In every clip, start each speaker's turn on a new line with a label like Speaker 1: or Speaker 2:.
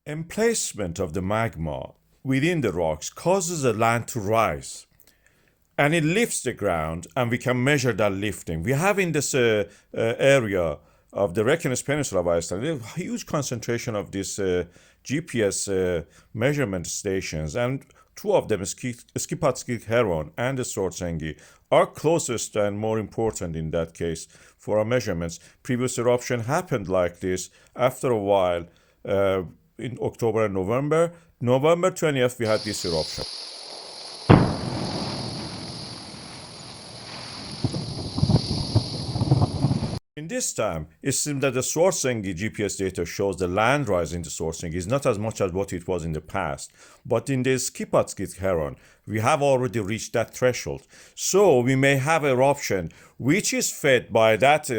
Speaker 1: Emplacement of the magma within the rocks causes the land to rise, and it lifts the ground, and we can measure that lifting. We have in this area of the Reykjanes Peninsula of Iceland a huge concentration of these GPS measurement stations, and two of them, Skipatsighraun and the Svartsengi, are closest and more important in that case for our measurements. Previous eruption happened like this after a while in October and November. November 20th, we had this eruption. In this time, it seems that the Svartsengi GPS data shows the land rise in the Svartsengi is not as much as what it was in the past. But in the Skipatsighraun, we have already reached that threshold. So we may have eruption which is fed by that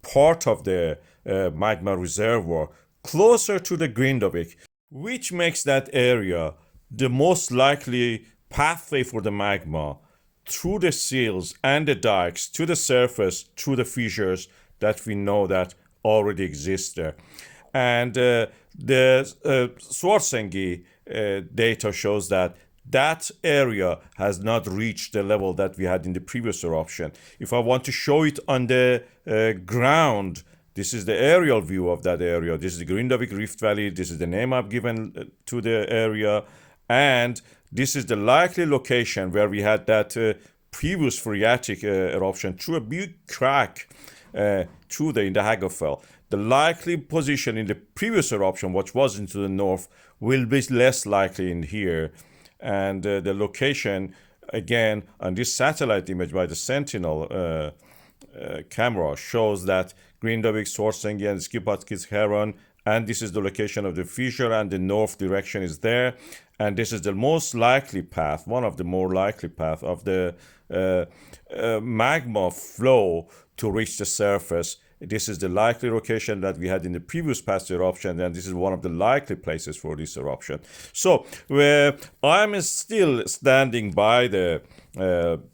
Speaker 1: part of the magma reservoir closer to the Grindavik, which makes that area the most likely pathway for the magma through the seals and the dikes to the surface, through the fissures that we know that already exist there. And the Svartsengi data shows that that area has not reached the level that we had in the previous eruption. If I want to show it on the ground, this is the aerial view of that area. This is the Grindavik Rift Valley. This is the name I've given to the area. And this is the likely location where we had that previous phreatic eruption through a big crack through in the Hagafell. The likely position in the previous eruption, which was into the north, will be less likely in here. And the location, again, on this satellite image by the Sentinel camera shows that Grindavik, Svartsengi, and Skipatsighraun, and this is the location of the fissure, and the north direction is there. And this is the most likely path, one of the more likely path of the magma flow to reach the surface. This is the likely location that we had in the previous past eruption, and this is one of the likely places for this eruption. So I'm still standing by the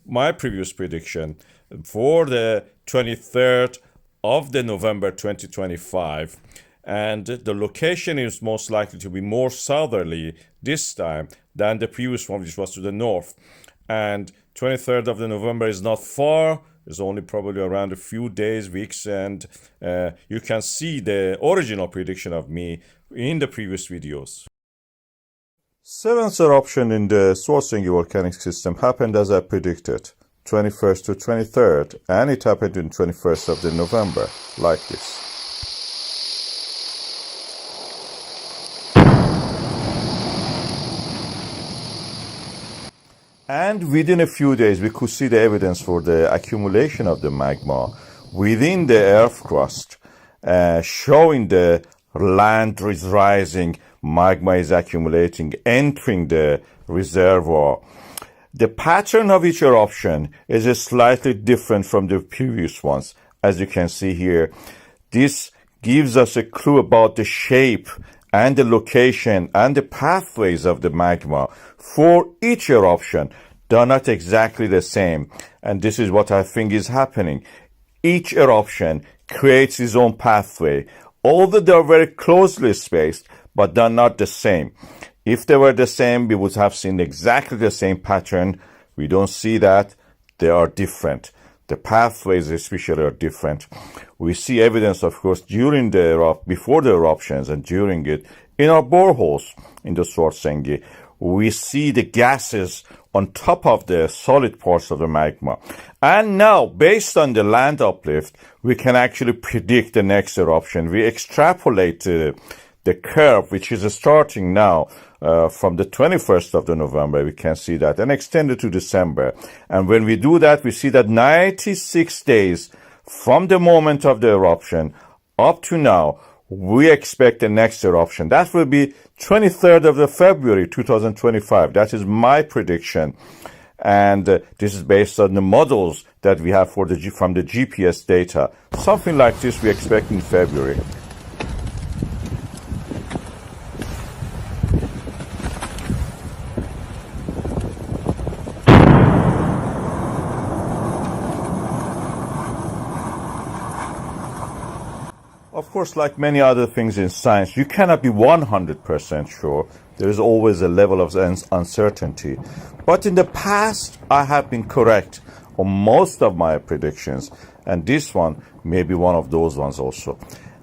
Speaker 1: my previous prediction for the 23rd of the November 2025, and the location is most likely to be more southerly this time than the previous one, which was to the north. And 23rd of the November is not far. It's only probably around a few days, weeks, and you can see the original prediction of me in the previous videos. Seventh eruption in the Svartsengi volcanic system happened as I predicted, 21st to 23rd, and it happened in 21st of the November, like this. And within a few days, we could see the evidence for the accumulation of the magma within the earth crust, showing the land is rising, magma is accumulating, entering the reservoir. The pattern of each eruption is slightly different from the previous ones. As you can see here, this gives us a clue about the shape and the location and the pathways of the magma for each eruption. They're not exactly the same, and this is what I think is happening. Each eruption creates its own pathway, although they're very closely spaced, but they're not the same. If they were the same, we would have seen exactly the same pattern. We don't see that. They are different. The pathways especially are different. We see evidence, of course, during before the eruptions and during it. In our boreholes in the Svartsengi, we see the gases on top of the solid parts of the magma. And now, based on the land uplift, we can actually predict the next eruption. We extrapolate the curve, which is starting now from the 21st of the November. We can see that, and extend it to December. And when we do that, we see that 96 days from the moment of the eruption up to now, we expect the next eruption. That will be 23rd of the February 2025. That is my prediction. And this is based on the models that we have from the GPS data. Something like this we expect in February. Of course, like many other things in science, you cannot be 100% sure. There is always a level of uncertainty. But in the past, I have been correct on most of my predictions, and this one may be one of those ones also.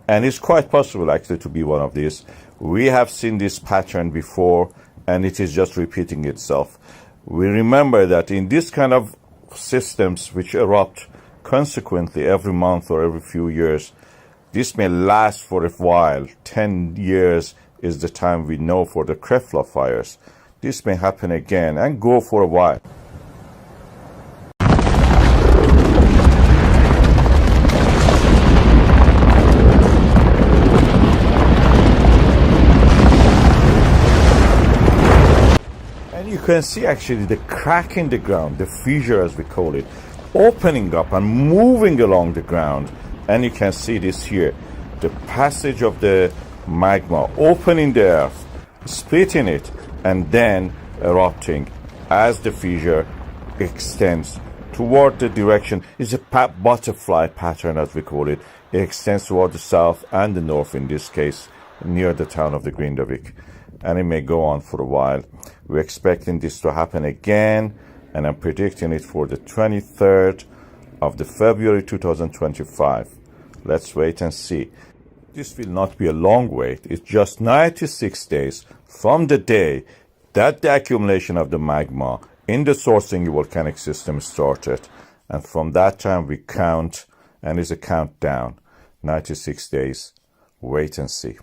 Speaker 1: And it's quite possible actually to be one of these. We have seen this pattern before, and it is just repeating itself. We remember that in this kind of systems which erupt consequently every month or every few years, this may last for a while. 10 years is the time we know for the Krefla fires. This may happen again and go for a while. And you can see actually the crack in the ground, the fissure as we call it, opening up and moving along the ground. And you can see this here, the passage of the magma opening the earth, splitting it, and then erupting as the fissure extends toward the direction. It's a butterfly pattern as we call it. It extends toward the south and the north in this case, near the town of the Grindavik. And it may go on for a while. We're expecting this to happen again, and I'm predicting it for the 23rd of the February 2025. Let's wait and see. This will not be a long wait. It's just 96 days from the day that the accumulation of the magma in the Svartsengi volcanic system started. And from that time we count, and it's a countdown. 96 days. Wait and see.